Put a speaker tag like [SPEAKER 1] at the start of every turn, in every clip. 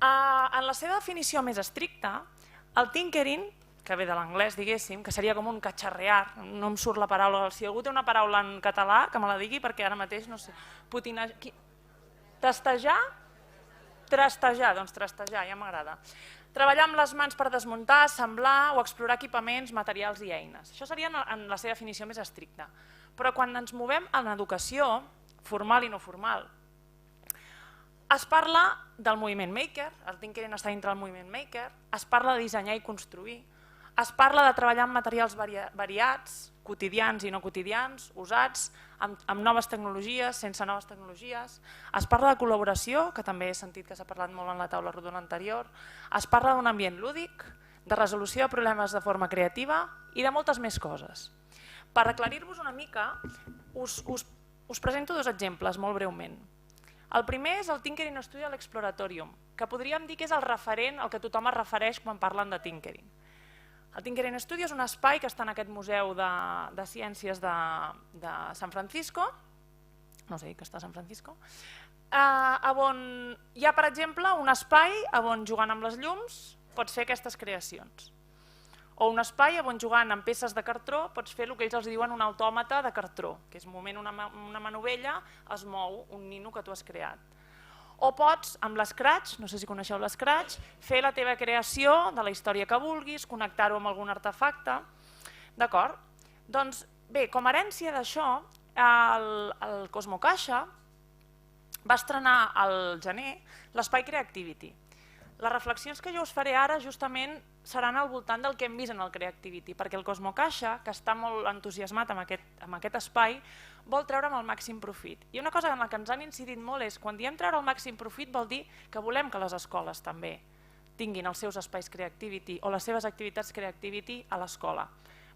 [SPEAKER 1] En la seva definició més estricta, el tinkering, que ve de l'anglès, diguéssim, que seria com un catxarrear, no em surt la paraula, si algú té una paraula en català, que me la digui, perquè ara mateix, no sé, Trastejar? Trastejar, doncs trastejar, ja m'agrada. Treballar amb les mans per desmuntar, assemblar o explorar equipaments, materials i eines. Això seria en la seva definició més estricta. Però quan ens movem en educació, formal i no formal, es parla del moviment maker, el tinkering està dintre del moviment maker, es parla de dissenyar i construir, es parla de treballar amb materials variats, quotidians i no quotidians, usats, amb noves tecnologies, sense noves tecnologies. Es parla de col·laboració, que també he sentit que s'ha parlat molt en la taula rodona anterior. Es parla d'un ambient lúdic, de resolució de problemes de forma creativa i de moltes més coses. Per aclarir-vos una mica, us presento dos exemples molt breument. El primer és el Tinkering Studio a l'Exploratorium, que podríem dir que és el referent al que tothom es refereix quan parlen de tinkering. El Tinkering Studio és un espai que està en aquest Museu de Ciències de San Francisco, no sé, que està a San Francisco, on hi ha, per exemple, un espai on jugant amb les llums pots fer aquestes creacions. O un espai on jugant amb peces de cartró pots fer el que ells els diuen un autòmata de cartró, que és movent una manovella, es mou un nino que tu has creat. O pots, amb l'Scratch, no sé si coneixeu l'Scratch, fer la teva creació de la història que vulguis, connectar-ho amb algun artefacte. D'acord? Doncs bé, com a herència d'això, el Cosmo Caixa va estrenar al gener l'espai Creativity. Les reflexions que jo us faré ara justament seran al voltant del que hem vist en el Creativity, perquè el Cosmo Caixa, que està molt entusiasmat amb aquest espai, vol treure'm el màxim profit. I una cosa en la que ens han incidit molt és, quan diem treure el màxim profit vol dir que volem que les escoles també tinguin els seus espais Creativity o les seves activitats Creativity a l'escola.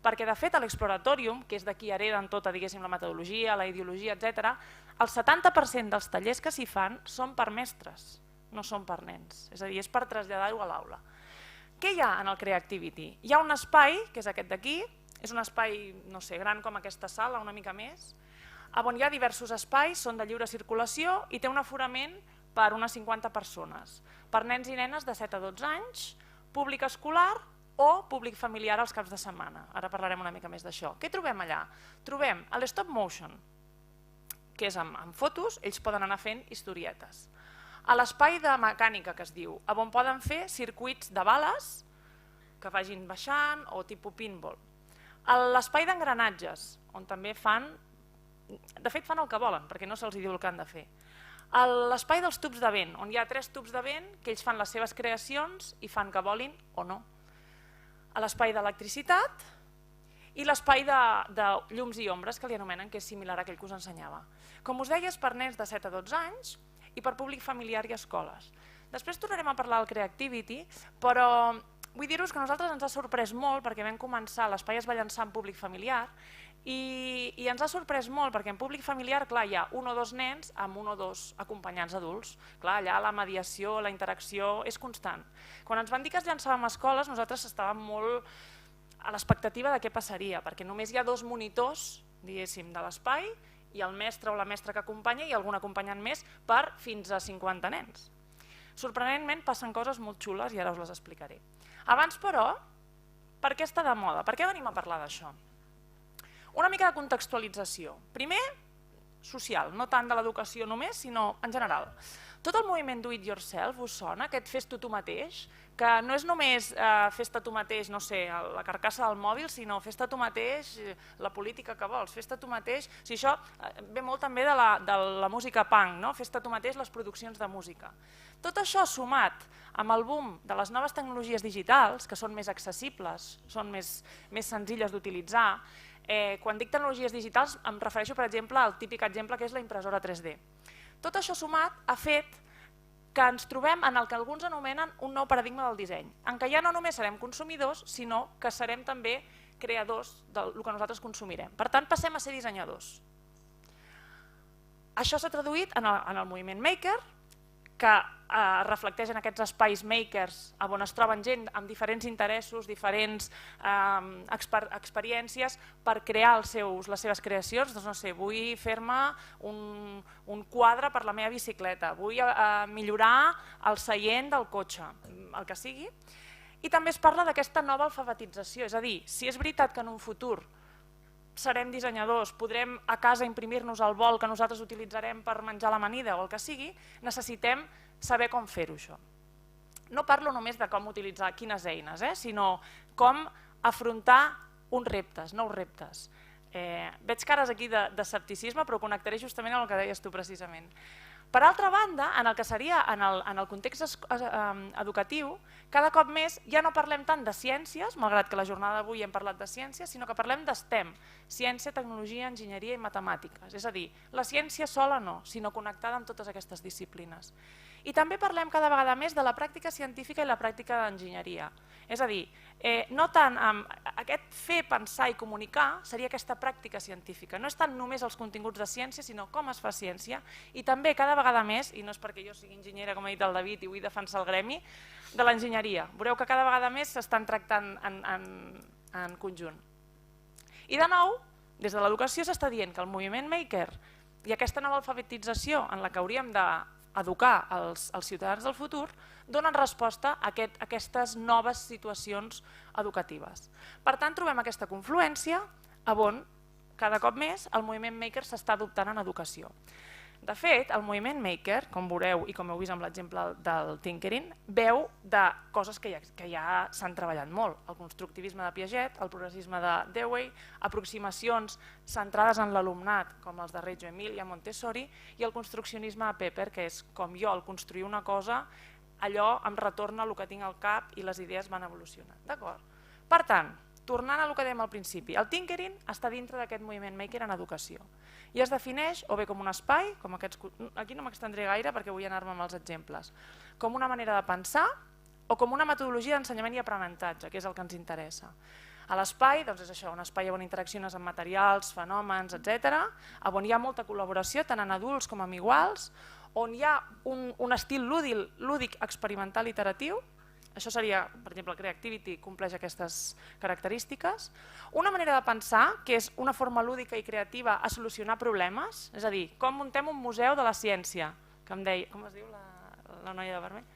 [SPEAKER 1] Perquè de fet a l'Exploratorium, que és d'aquí hereden tota diguéssim la metodologia, la ideologia, etc., el 70% dels tallers que s'hi fan són per mestres, no són per nens, és a dir, és per traslladar-ho a l'aula. Què hi ha en el Creativity? Hi ha un espai, que és aquest d'aquí, és un espai, no sé, gran com aquesta sala, una mica més, on hi ha diversos espais, són de lliure circulació i té un aforament per unes 50 persones, per nens i nenes de 7 a 12 anys, públic escolar o públic familiar als caps de setmana. Ara parlarem una mica més d'això. Què trobem allà? Trobem l'stop motion, que és amb fotos, ells poden anar fent historietes. A l'espai de mecànica, que es diu, on poden fer circuits de bales que vagin baixant o tipus pinball. A l'espai d'engranatges, on també fan, de fet fan el que volen, perquè no se'ls diu el que han de fer. A l'espai dels tubs de vent, on hi ha 3 tubs de vent que ells fan les seves creacions i fan que volin o no. A l'espai d'electricitat i l'espai de llums i ombres, que li anomenen, que és similar a aquell que us ensenyava. Com us deia, és per nens de 7 a 12 anys i per públic familiar i escoles. Després tornarem a parlar del Creativity, però vull dir-vos que a nosaltres ens ha sorprès molt perquè vam començar, l'espai es va llançar en públic familiar i ens ha sorprès molt perquè en públic familiar, clar, hi ha 1 o 2 nens amb 1 o 2 acompanyants adults. Clar, allà la mediació, la interacció és constant. Quan ens van dir que es llançàvem a escoles, nosaltres estàvem molt a l'expectativa de què passaria, perquè només hi ha 2 monitors, diguéssim, de l'espai i el mestre o la mestra que acompanya i algun acompanyant més per fins a 50 nens. Sorprenentment passen coses molt xules i ara us les explicaré. Abans, però, per què està de moda? Per què venim a parlar d'això? Una mica de contextualització. Primer, social, no tant de l'educació només, sinó en general. Tot el moviment do it yourself us sona, aquest fes-t'ho tu mateix, que no és només fes-te tu mateix, no sé, la carcassa del mòbil, sinó fes-te tu mateix la política que vols, fes-te tu mateix, si això ve molt també de la música punk, no? Fes-te tu mateix les produccions de música. Tot això sumat amb el boom de les noves tecnologies digitals, que són més accessibles, són més senzilles d'utilitzar. Quan dic tecnologies digitals em refereixo, per exemple, al típic exemple que és la impressora 3D. Tot això sumat ha fet que ens trobem en el que alguns anomenen un nou paradigma del disseny, en què ja no només serem consumidors, sinó que serem també creadors del que nosaltres consumirem. Per tant, passem a ser dissenyadors. Això s'ha traduït en el moviment maker, que reflecteix en aquests espais makers on es troben gent amb diferents interessos, diferents experiències per crear les seves creacions. Doncs no sé, vull fer-me un quadre per la meva bicicleta, vull millorar el seient del cotxe, el que sigui. I també es parla d'aquesta nova alfabetització, és a dir, si és veritat que en un futur serem dissenyadors, podrem a casa imprimir-nos el bol que nosaltres utilitzarem per menjar l'amanida o el que sigui, necessitem saber com fer-ho això. No parlo només de com utilitzar quines eines, sinó com afrontar uns reptes, nous reptes. Veig cares aquí d'escepticisme, però connectaré justament amb el que deies tu precisament. Per altra banda, en el que seria en el context educatiu, cada cop més ja no parlem tant de ciències, malgrat que la jornada d'avui hem parlat de ciències, sinó que parlem d'STEM, ciència, tecnologia, enginyeria i matemàtiques. És a dir, la ciència sola no, sinó connectada amb totes aquestes disciplines. I també parlem cada vegada més de la pràctica científica i la pràctica d'enginyeria. És a dir, no tant aquest fer, pensar i comunicar seria aquesta pràctica científica. No és tant només els continguts de ciència, sinó com es fa ciència. I també cada vegada més, i no és perquè jo sigui enginyera, com ha dit el David, i vull defensar el gremi, de l'enginyeria. Veureu que cada vegada més s'estan tractant en conjunt. I de nou, des de l'educació s'està dient que el moviment maker i aquesta nova alfabetització en la que hauríem d'educar els ciutadans del futur donen resposta a aquestes noves situacions educatives. Per tant, trobem aquesta confluència on cada cop més el moviment maker s'està adoptant en educació. De fet, el moviment maker, com veureu i com heu vist amb l'exemple del Tinkering, veu de coses que ja s'han treballat molt. El constructivisme de Piaget, el progressisme de Dewey, aproximacions centrades en l'alumnat, com els de Reggio Emilia, Montessori, i el construccionisme de Pepper, que és com jo, al construir una cosa, allò em retorna el que tinc al cap i les idees van evolucionant. Per tant, tornant a el que dèiem al principi, el Tinkering està dintre d'aquest moviment maker en educació i es defineix o bé com un espai, aquí no m'extendré gaire perquè vull anar-me amb els exemples, com una manera de pensar o com una metodologia d'ensenyament i aprenentatge, que és el que ens interessa. A l'espai és això, un espai on interacciones amb materials, fenòmens, etc., on hi ha molta col·laboració tant en adults com amb iguals, on hi ha un estil lúdic experimental iteratiu. Això seria, per exemple, el Creativity compleix aquestes característiques. Una manera de pensar, que és una forma lúdica i creativa a solucionar problemes, és a dir, com muntem un museu de la ciència, que em deia, com es diu la noia de vermell?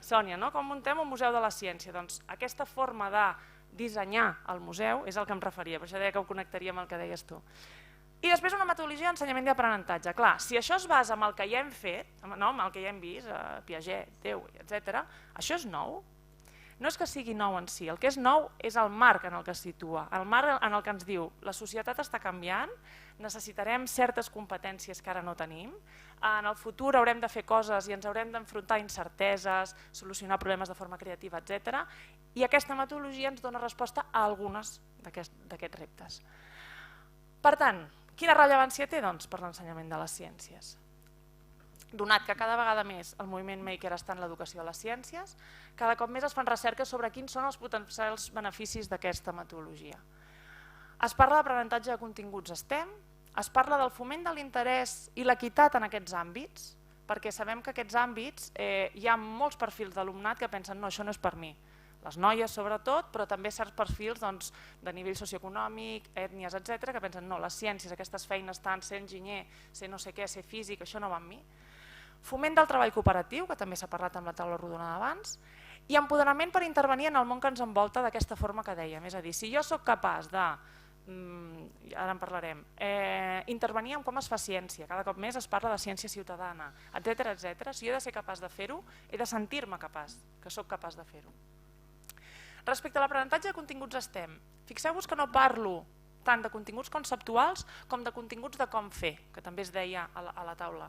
[SPEAKER 1] Sònia, no? Com muntem un museu de la ciència? Doncs aquesta forma de dissenyar el museu és el que em referia, per això deia que ho connectaria amb el que deies tu. I després una metodologia d'ensenyament i aprenentatge. Clar, si això es basa en el que ja hem fet, amb el que ja hem vist, Piaget, Dewey, etc., això és nou? No és que sigui nou en si, el que és nou és el marc en el que es situa, el marc en el que ens diu la societat està canviant, necessitarem certes competències que ara no tenim, en el futur haurem de fer coses i ens haurem d'enfrontar a incerteses, solucionar problemes de forma creativa, etc. I aquesta metodologia ens dona resposta a algunes d'aquests reptes. Per tant, quina rellevància té per l'ensenyament de les ciències? Donat que cada vegada més el moviment maker està en l'educació de les ciències, cada cop més es fan recerques sobre quins són els potencials beneficis d'aquesta metodologia. Es parla d'aprenentatge de continguts STEM, es parla del foment de l'interès i l'equitat en aquests àmbits, perquè sabem que aquests àmbits hi ha molts perfils d'alumnat que pensen no, això no és per mi. Les noies sobretot, però també certs perfils de nivell socioeconòmic, ètnies, etc., que pensen no, les ciències, aquestes feines tant, ser enginyer, ser no sé què, ser físic, això no va amb mi. Foment del treball cooperatiu, que també s'ha parlat amb la taula rodona d'abans, i empoderament per intervenir en el món que ens envolta d'aquesta forma que dèiem. És a dir, si jo sóc capaç de, ara en parlarem, intervenir en com es fa ciència, cada cop més es parla de ciència ciutadana, etc. Si jo he de ser capaç de fer-ho, he de sentir-me capaç, que sóc capaç de fer-ho. Respecte a l'aprenentatge de continguts STEM, fixeu-vos que no parlo tant de continguts conceptuals com de continguts de com fer, que també es deia a la taula.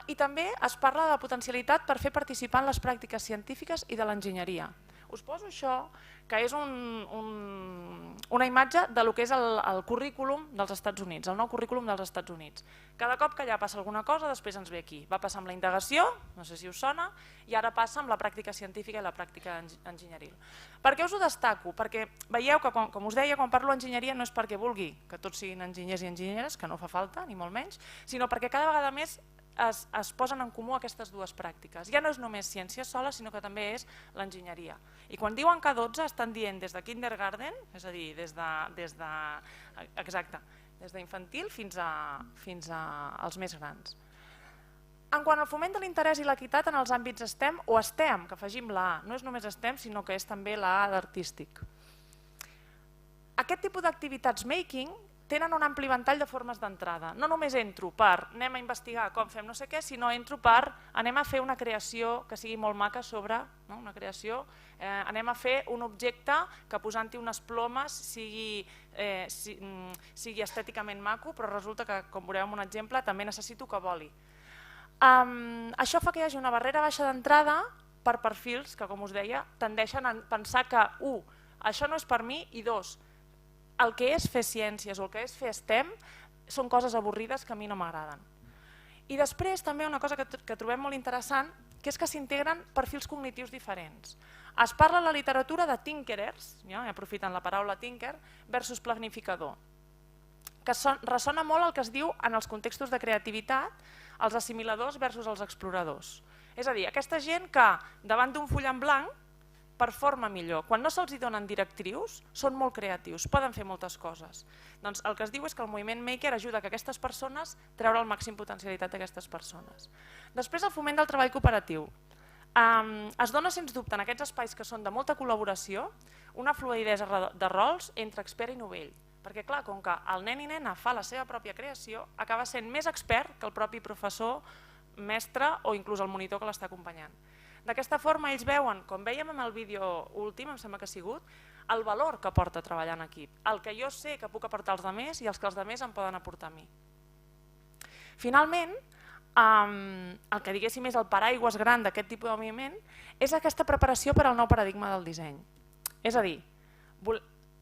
[SPEAKER 1] I també es parla de la potencialitat per fer participar en les pràctiques científiques i de l'enginyeria. Us poso això, que és una imatge del que és el currículum dels Estats Units, el nou currículum dels Estats Units. Cada cop que allà passa alguna cosa, després ens ve aquí. Va passar amb la indagació, no sé si us sona, i ara passa amb la pràctica científica i la pràctica enginyeril. Per què us ho destaco? Perquè veieu que, com us deia, quan parlo d'enginyeria no és perquè vulgui que tots siguin enginyers i enginyeres, que no fa falta, ni molt menys, sinó perquè cada vegada més es posen en comú aquestes dues pràctiques. Ja no és només ciència sola, sinó que també és l'enginyeria. I quan diuen K12 estan dient des de kindergarten, és a dir, des d'infantil fins als més grans. En quant al foment de l'interès i l'equitat en els àmbits STEM o STEM, que afegim la A, no és només STEM, sinó que és també la A d'artístic. Aquest tipus d'activitats making tenen un ampli ventall de formes d'entrada. No només entro per anem a investigar com fem no sé què, sinó entro per anem a fer una creació que sigui molt maca sobre una creació, anem a fer un objecte que posant-hi unes plomes sigui estèticament maco, però resulta que, com veureu en un exemple, també necessito que voli. Això fa que hi hagi una barrera baixa d'entrada per perfils que, com us deia, tendeixen a pensar que, això no és per mi, i dos, el que és fer ciències o el que és fer STEM són coses avorrides que a mi no m'agraden. I després també una cosa que trobem molt interessant, que és que s'integren perfils cognitius diferents. Es parla a la literatura de tinkerers, aprofiten la paraula tinker, versus planificador, que ressona molt el que es diu en els contextos de creativitat, els assimiladors versus els exploradors. És a dir, aquesta gent que davant d'un full en blanc performa millor. Quan no se'ls donen directrius, són molt creatius, poden fer moltes coses. Doncs el que es diu és que el moviment maker ajuda a aquestes persones a treure el màxim potencialitat d'aquestes persones. Després el foment del treball cooperatiu. Es dona sens dubte en aquests espais que són de molta col·laboració una fluïdesa de rols entre expert i novell. Perquè clar, com que el nen i nena fa la seva pròpia creació, acaba sent més expert que el propi professor, mestre o inclús el monitor que l'està acompanyant. D'aquesta forma ells veuen, com vèiem en el vídeo últim, em sembla que ha sigut, el valor que porta treballar en equip, el que jo sé que puc aportar als altres i els que els altres em poden aportar a mi. Finalment, el que diguéssim és el paraigües gran d'aquest tipus de moviment és aquesta preparació per al nou paradigma del disseny. És a dir,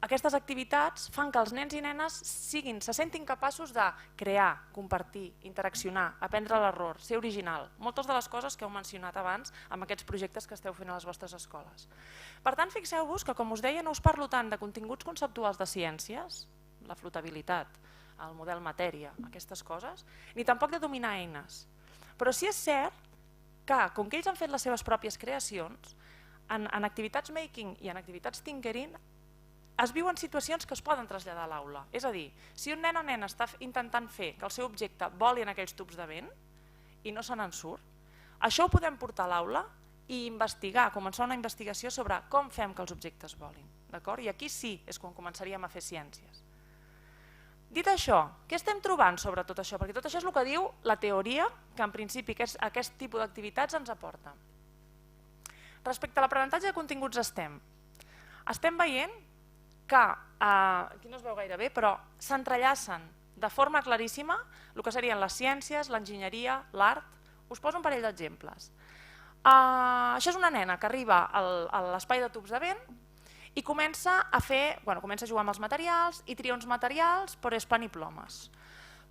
[SPEAKER 1] aquestes activitats fan que els nens i nenes se sentin capaços de crear, compartir, interaccionar, aprendre l'error, ser original. Moltes de les coses que heu mencionat abans amb aquests projectes que esteu fent a les vostres escoles. Per tant, fixeu-vos que, com us deia, no us parlo tant de continguts conceptuals de ciències, la flotabilitat, el model matèria, aquestes coses, ni tampoc de dominar eines. Però sí és cert que, com que ells han fet les seves pròpies creacions, en activitats making i en activitats tinkering, es viuen situacions que es poden traslladar a l'aula. És a dir, si un nen o nena està intentant fer que el seu objecte voli en aquells tubs de vent i no se n'en surt, això ho podem portar a l'aula i investigar, començar una investigació sobre com fem que els objectes volin. I aquí sí és quan començaríem a fer ciències. Dit això, què estem trobant sobre tot això? Perquè tot això és el que diu la teoria que en principi aquest tipus d'activitats ens aporta. Respecte a l'aprenentatge de continguts STEM, estem veient que, aquí no es veu gaire bé, però s'entrellacen de forma claríssima el que serien les ciències, l'enginyeria, l'art. Us poso un parell d'exemples. Això és una nena que arriba a l'espai de tubs de vent i comença a jugar amb els materials i tria uns materials, pan i plomes.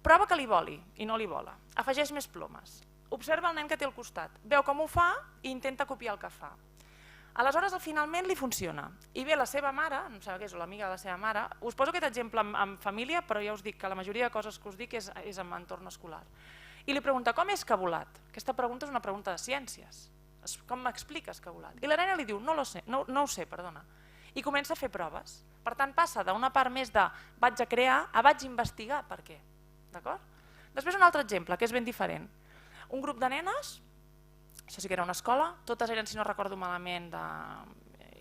[SPEAKER 1] Prova que li voli i no li vola. Afegeix més plomes. Observa el nen que té al costat. Veu com ho fa i intenta copiar el que fa. Aleshores, finalment li funciona. I ve la seva mare, no sé què és, l'amiga de la seva mare, us poso aquest exemple en família, però ja us dic que la majoria de coses que us dic és en entorn escolar. I li pregunta, com és que ha volat? Aquesta pregunta és una pregunta de ciències. Com m'expliques que ha volat? I la nena li diu, no ho sé, perdona. I comença a fer proves. Per tant, passa d'una part més de vaig a crear a vaig investigar per què. Després un altre exemple, que és ben diferent. Un grup de nenes, això sí que era una escola, totes eren, si no recordo malament,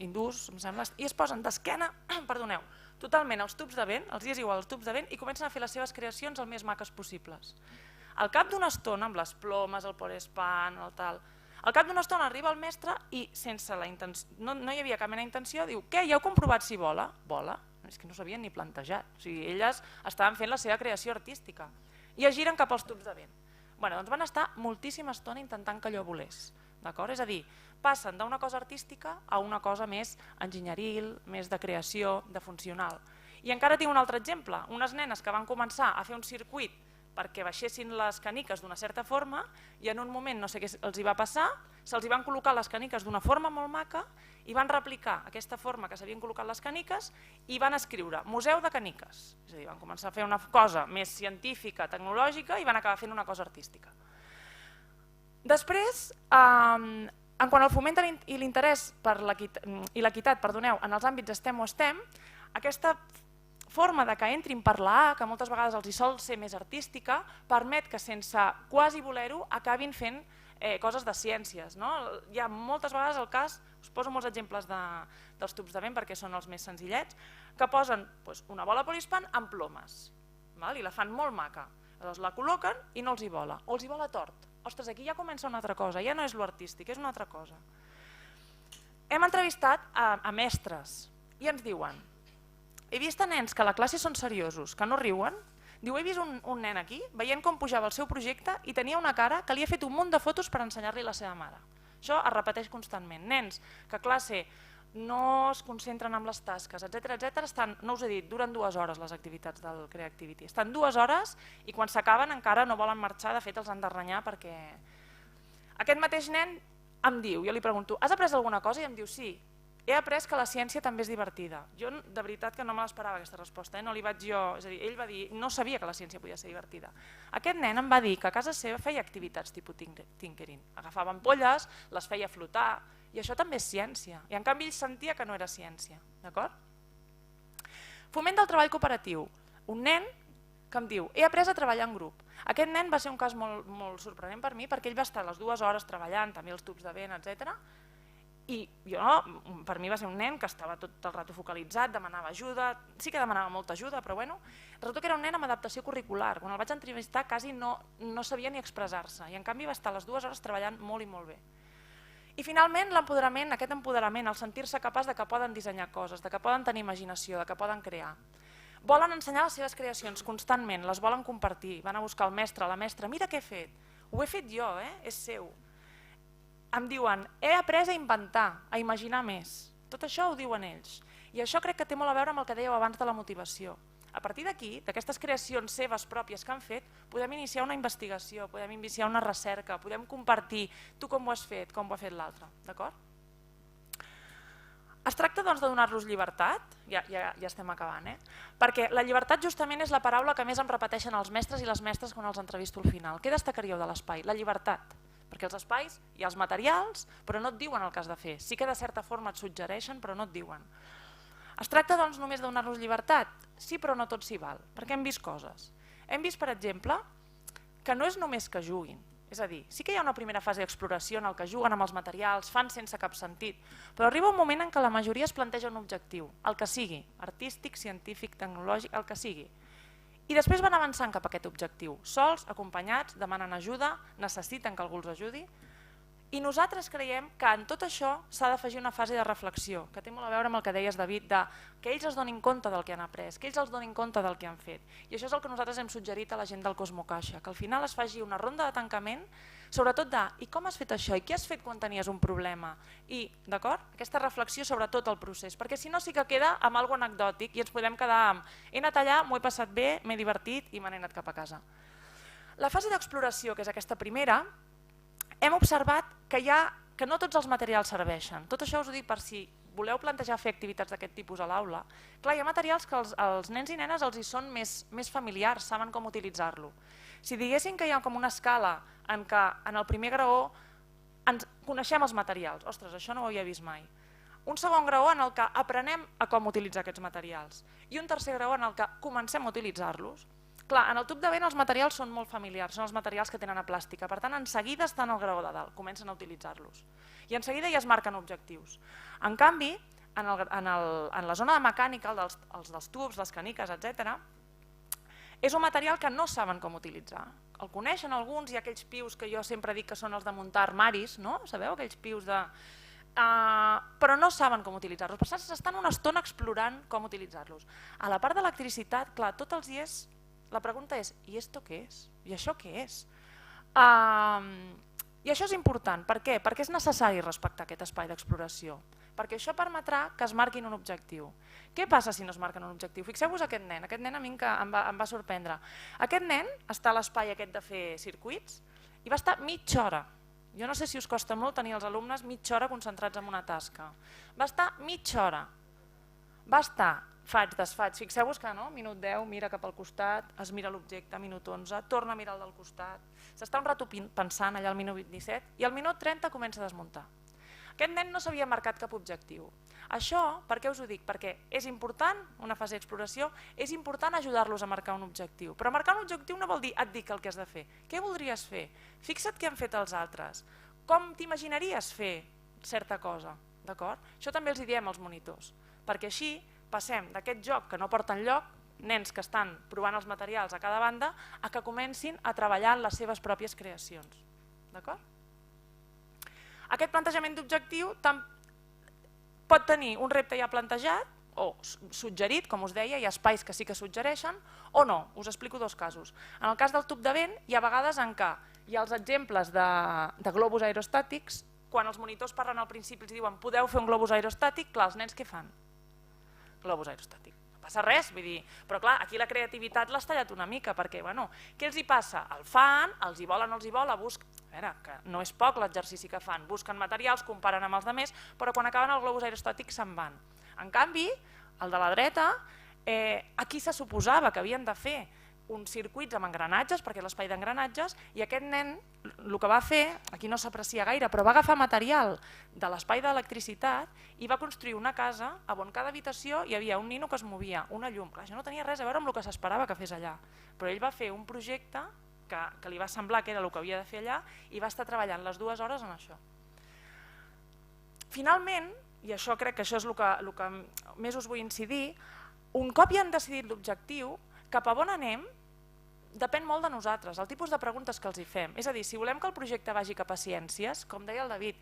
[SPEAKER 1] hindús, em sembla, i es posen d'esquena, perdoneu, totalment als tubs de vent, els dies igual als tubs de vent, i comencen a fer les seves creacions el més maques possibles. Al cap d'una estona, amb les plomes, el porespan, el tal, al cap d'una estona arriba el mestre i sense la intenció, no hi havia cap mena d'intenció, diu, què, ja heu comprovat si vola? Vola? És que no s'havien ni plantejat, o sigui, elles estaven fent la seva creació artística i es giren cap als tubs de vent. Doncs van estar moltíssima estona intentant que allò volés. És a dir, passen d'una cosa artística a una cosa més enginyeril, més de creació, de funcional. I encara tinc un altre exemple, unes nenes que van començar a fer un circuit perquè baixessin les caniques d'una certa forma i en un moment, no sé què els hi va passar, se'ls hi van col·locar les caniques d'una forma molt maca i van replicar aquesta forma que s'havien col·locat les caniques i van escriure Museu de Caniques. És a dir, van començar a fer una cosa més científica, tecnològica i van acabar fent una cosa artística. Després, en quant al foment i l'interès i l'equitat en els àmbits STEM o STEM, aquesta forma de que entrin per la A, que moltes vegades els hi sol ser més artística, permet que sense quasi voler-ho acabin fent coses de ciències. Hi ha moltes vegades el cas, us poso molts exemples dels tubs de vent perquè són els més senzillets, que posen una bola poliespan amb plomes i la fan molt maca. Llavors la col·loquen i no els hi vola, o els hi vola tort. Ostres, aquí ja comença una altra cosa, ja no és lo artístic, és una altra cosa. Hem entrevistat a mestres i ens diuen: he vist a nens que a la classe són seriosos, que no riuen. Diu, he vist un nen aquí veient com pujava el seu projecte i tenia una cara que li ha fet un munt de fotos per ensenyar-li a la seva mare. Això es repeteix constantment. Nens que a classe no es concentren en les tasques, etc, estan, no us he dit, duren 2 hores les activitats del Creativity. Estan 2 hores i quan s'acaben encara no volen marxar, de fet els han de renyar perquè... Aquest mateix nen em diu, jo li pregunto, has après alguna cosa? I em diu, sí, he après que la ciència també és divertida. Jo de veritat que no me l'esperava aquesta resposta, no li vaig jo, és a dir, ell va dir, no sabia que la ciència podia ser divertida. Aquest nen em va dir que a casa seva feia activitats tipus tinkering, agafava ampolles, les feia flotar, i això també és ciència, i en canvi ell sentia que no era ciència. Foment del treball cooperatiu, un nen que em diu, he après a treballar en grup. Aquest nen va ser un cas molt sorprenent per mi perquè ell va estar les 2 hores treballant, també els tubs de vent, etc. I per mi va ser un nen que estava tot el rato focalitzat, demanava ajuda, sí que demanava molta ajuda, però bueno, resulta que era un nen amb adaptació curricular. Quan el vaig entrevistar quasi no sabia ni expressar-se i en canvi va estar les 2 hores treballant molt i molt bé. I finalment l'empoderament, aquest empoderament, el sentir-se capaç de que poden dissenyar coses, de que poden tenir imaginació, de que poden crear. Volen ensenyar les seves creacions constantment, les volen compartir, van a buscar el mestre, la mestra, mira què he fet, ho he fet jo, és seu. Em diuen, he après a inventar, a imaginar més. Tot això ho diuen ells. I això crec que té molt a veure amb el que dèieu abans de la motivació. A partir d'aquí, d'aquestes creacions seves pròpies que han fet, podem iniciar una investigació, podem iniciar una recerca, podem compartir tu com ho has fet, com ho ha fet l'altre. D'acord? Es tracta doncs de donar-los llibertat, ja estem acabant, perquè la llibertat justament és la paraula que més em repeteixen els mestres i les mestres quan els entrevisto al final. Què destacaríeu de l'espai? La llibertat. Perquè els espais hi ha els materials, però no et diuen el que has de fer. Sí que de certa forma et suggereixen, però no et diuen. Es tracta doncs només de donar-los llibertat? Sí, però no tot s'hi val, perquè hem vist coses. Hem vist, per exemple, que no és només que juguin. És a dir, sí que hi ha una primera fase d'exploració en el que juguen amb els materials, fan sense cap sentit, però arriba un moment en què la majoria es planteja un objectiu, el que sigui, artístic, científic, tecnològic, el que sigui. I després van avançant cap a aquest objectiu, sols, acompanyats, demanen ajuda, necessiten que algú els ajudi. I nosaltres creiem que en tot això s'ha d'afegir una fase de reflexió, que té molt a veure amb el que deies, David, que ells es donin compte del que han après, que ells els donin compte del que han fet. I això és el que nosaltres hem suggerit a la gent del Cosmocaixa, que al final es faci una ronda de tancament, sobretot de i com has fet això, i què has fet quan tenies un problema, i aquesta reflexió sobre tot el procés, perquè si no sí que queda amb alguna cosa anecdòtic i ens podem quedar amb he anat allà, m'ho he passat bé, m'he divertit i me n'he anat cap a casa. La fase d'exploració, que és aquesta primera, hem observat que no tots els materials serveixen. Tot això us ho dic per si voleu plantejar fer activitats d'aquest tipus a l'aula. Clar, hi ha materials que als nens i nenes els hi són més familiars, saben com utilitzar-lo. Si diguéssim que hi ha com una escala en què en el primer graó coneixem els materials, ostres, això no ho havia vist mai. Un segon graó en el que aprenem a com utilitzar aquests materials i un tercer graó en el que comencem a utilitzar-los. Clar, en el tub de vent els materials són molt familiars, són els materials que tenen a plàstica, per tant en seguida estan al graó de dalt, comencen a utilitzar-los i en seguida ja es marquen objectius. En canvi, en la zona de mecànica, els dels tubs, les caniques, etc., és un material que no saben com utilitzar. El coneixen alguns, hi ha aquells pius que jo sempre dic que són els de muntar armaris, no? Sabeu aquells pius de... però no saben com utilitzar-los, per tant s'estan una estona explorant com utilitzar-los. A la part d'electricitat, clar, tot els hi és... La pregunta és, i esto què és? I això què és? I això és important. Per què? Perquè és necessari respectar aquest espai d'exploració. Perquè això permetrà que es marquin un objectiu. Què passa si no es marquen un objectiu? Fixeu-vos aquest nen a mi em va sorprendre. Aquest nen està a l'espai aquest de fer circuits i va estar mitja hora. Jo no sé si us costa molt tenir els alumnes mitja hora concentrats en una tasca. Va estar mitja hora. Va estar faig, desfaig. Fixeu-vos que no? Minut 10, mira cap al costat, es mira l'objecte, minut 11, torna a mirar el del costat. S'està un rato pensant allà al minut 17 i al minut 30 comença a desmuntar. Aquest nen no s'havia marcat cap objectiu. Això, per què us ho dic? Perquè és important, una fase d'exploració, és important ajudar-los a marcar un objectiu. Però marcar un objectiu no vol dir et dic el que has de fer. Què voldries fer? Fixa't què han fet els altres. Com t'imaginaries fer certa cosa? Això també els hi diem als monitors, perquè així passem d'aquest joc que no porta enlloc, nens que estan provant els materials a cada banda, a que comencin a treballar en les seves pròpies creacions. Aquest plantejament d'objectiu pot tenir un repte ja plantejat o suggerit, com us deia, hi ha espais que sí que suggereixen, o no. Us explico dos casos. En el cas del tub de vent, hi ha vegades en què hi ha els exemples de globus aerostàtics. Quan els monitors parlen al principi els diuen podeu fer un globus aerostàtic, clar, els nens què fan? Globus aerostàtic. No passa res, vull dir, però clar, aquí la creativitat l'has tallat una mica, perquè, bueno, què els hi passa? El fan, els hi vola, no els hi vola, busquen, a veure, que no és poc l'exercici que fan, busquen materials, comparen amb els altres, però quan acaben el globus aerostàtic se'n van. En canvi, el de la dreta, aquí se suposava que havien de fer uns circuits amb engranatges, perquè és l'espai d'engranatges, i aquest nen el que va fer, aquí no s'aprecia gaire, però va agafar material de l'espai d'electricitat i va construir una casa on cada habitació hi havia un nino que es movia, una llum. Clar, això no tenia res a veure amb el que s'esperava que fes allà, però ell va fer un projecte que li va semblar que era el que havia de fer allà i va estar treballant les 2 hores en això. Finalment, i això crec que això és el que més us vull incidir, un cop ja han decidit l'objectiu, cap a on anem depèn molt de nosaltres, el tipus de preguntes que els hi fem. És a dir, si volem que el projecte vagi cap a ciències, com deia el David,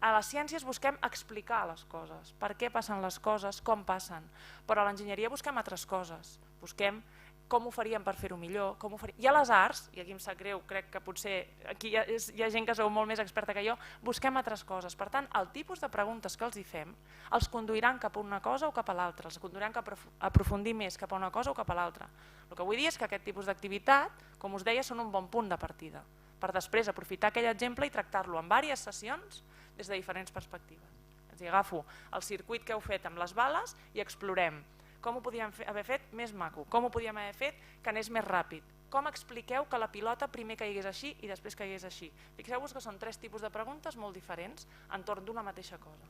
[SPEAKER 1] a les ciències busquem explicar les coses, per què passen les coses, com passen, però a l'enginyeria busquem altres coses, busquem com ho faríem per fer-ho millor, i a les arts, i aquí em sap greu, crec que potser aquí hi ha gent que sou molt més experta que jo, busquem altres coses. Per tant, el tipus de preguntes que els hi fem els conduiran cap a una cosa o cap a l'altra, els conduiran cap a aprofundir més cap a una cosa o cap a l'altra. El que vull dir és que aquest tipus d'activitat, com us deia, són un bon punt de partida, per després aprofitar aquell exemple i tractar-lo en diverses sessions des de diferents perspectives. És a dir, agafo el circuit que heu fet amb les bales i explorem com ho podíem haver fet més maco, com ho podíem haver fet que anés més ràpid, com expliqueu que la pilota primer caigués així i després caigués així. Fixeu-vos que són 3 tipus de preguntes molt diferents entorn d'una mateixa cosa.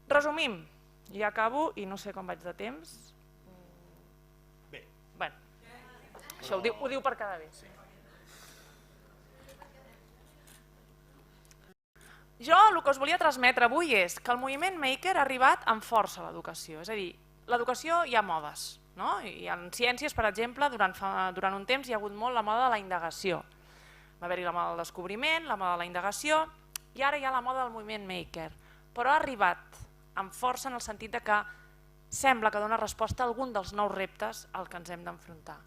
[SPEAKER 1] Resumim, ja acabo i no sé com vaig de temps.
[SPEAKER 2] Bé.
[SPEAKER 1] Bueno, això ho diu per cada vegada. Jo el que us volia transmetre avui és que el moviment maker ha arribat amb força a l'educació, és a dir, l'educació hi ha modes, no? I en ciències, per exemple, durant un temps hi ha hagut molt la moda de la indagació. Va haver-hi la moda del descobriment, la moda de la indagació, i ara hi ha la moda del moviment maker. Però ha arribat amb força en el sentit que sembla que dona resposta a algun dels nous reptes al que ens hem d'enfrontar.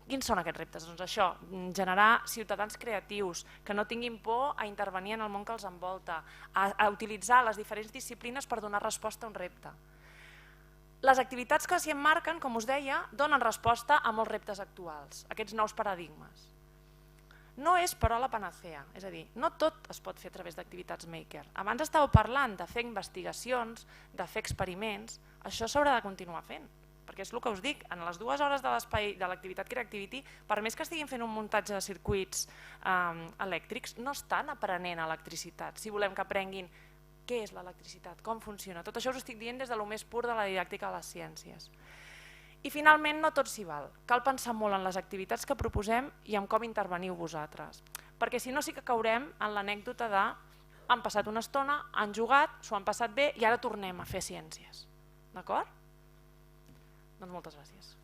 [SPEAKER 1] Quins són aquests reptes? Doncs això, generar ciutadans creatius, que no tinguin por a intervenir en el món que els envolta, a utilitzar les diferents disciplines per donar resposta a un repte. Les activitats que s'hi emmarquen, com us deia, donen resposta a molts reptes actuals, aquests nous paradigmes. No és, però, la panacea, és a dir, no tot es pot fer a través d'activitats maker. Abans estàveu parlant de fer investigacions, de fer experiments, això s'haurà de continuar fent, perquè és el que us dic, en les 2 hores de l'espai de l'activitat Creativity, per més que estiguin fent un muntatge de circuits elèctrics, no estan aprenent electricitat, si volem que aprenguin què és l'electricitat, com funciona. Tot això us ho estic dient des de lo més pur de la didàctica de les ciències. I finalment, no tot s'hi val. Cal pensar molt en les activitats que proposem i en com interveniu vosaltres. Perquè si no sí que caurem en l'anècdota de han passat una estona, han jugat, s'ho han passat bé i ara tornem a fer ciències. D'acord? Doncs moltes gràcies.